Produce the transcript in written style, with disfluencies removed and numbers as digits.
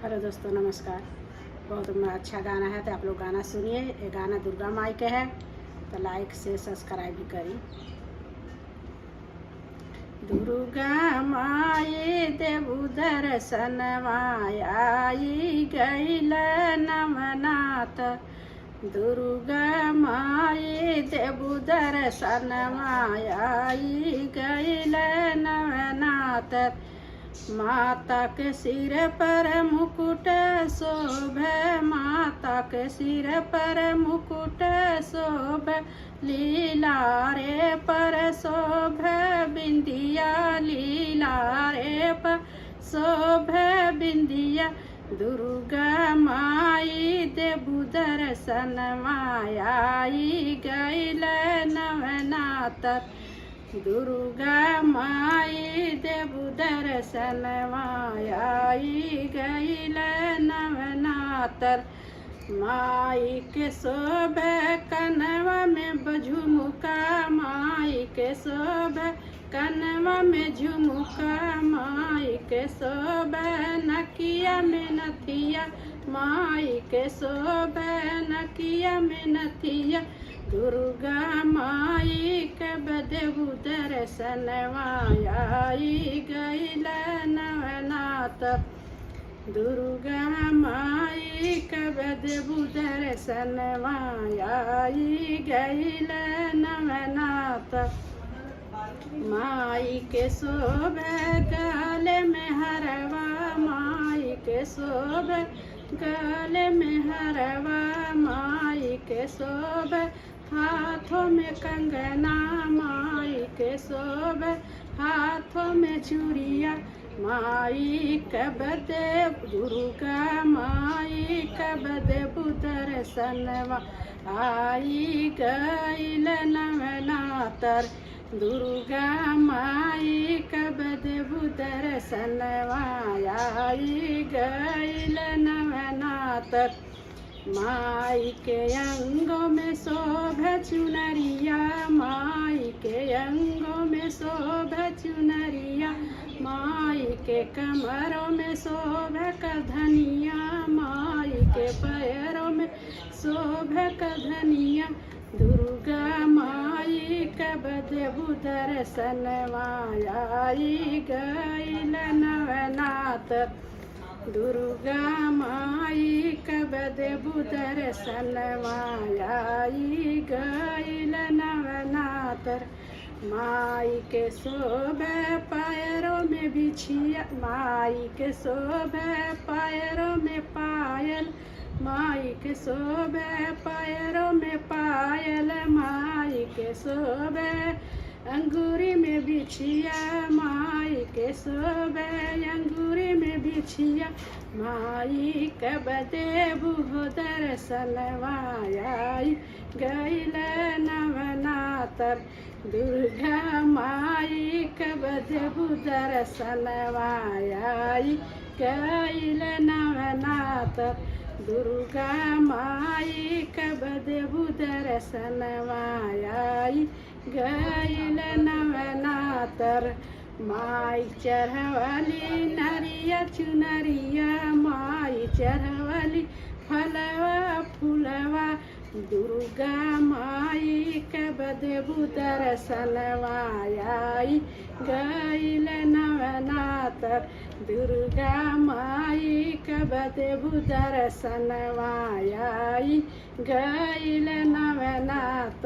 Hello दोस्तों, नमस्कार। बहुत अच्छा गाना है तो आप लोग गाना सुनिए। ये गाना दुर्गा माई के है तो लाइक से सब्सक्राइब भी करी। दुर्गा माई देवु दर्शन आई गईल नवनाथ। दुर्गा माई देवु दर्शन आई गईल नवनाथ। माता के सिर पर मुकुट शोभे, माता के सिर पर मुकुट शोभे, लीला रे पर शोभे बिंदिया, लीला रे पर शोभे बिंदिया। दुर्गा माई देवु दर्शन आई गईल नवनाथ। दुर्गा माई देवु दर्शन आई गईल नवनाथ। माई के शोभे कनवा में झुमुका, माई के शोभे कनवा में झुमुका, माई के शोभे नकिया में नथिया, माई के शोभे नकिया में नथिया। दुर्गा माई के देवु दर्शन आई गईल नवनाथ। दुर्गा माई के देवु दर्शन आई गईल नवनाथ। माई के शोभे गले में हरवा, माई के शोभे गले में हरवा, माई के शोभे हाथों में कंगना, माई के शोभे हाथों में चूड़िया। माई कब देव दुर्गा माई कब देवु दर्शन आई गईल नवनाथ। दुर्गा माई कब देवु दर्शन आई गईल नवनाथ। माई के अंगों में शोभे चुनरिया, माई के अंगों में शोभे चुनरिया, माई के कमरों में शोभे कधनिया, माई के पैरों में शोभे कधनिया। दुर्गा माई कब देवु दर्शन आई गईल नवनाथ। दुर्गा माई कब देवु दर्शन आई गईल नवनाथ। माई के शोभे पैरों में बिछिया, माई के शोभे पैरों में पायल, माई के शोभे पैरों में पायल, माई के शोभे अंगूरी में बिछिया, माई के शोभे अंगूरी में बिछिया। माई कब देवु दर्शन आई गईल नवनाथ। दुर्गा माई कब देवु दर्शन आई गईल नवनाथ। दुर्गा माई कब देवु दर्शन आई गईल नवनाथ। माई चढ़वली नरिया चुनरिया, माई चढ़वली फलवा फूलवा। दुर्गा माई कब देवु दर्शन आई गईल नवनाथ। दुर्गा माई कब देवु दर्शन आई गईल नवनाथ।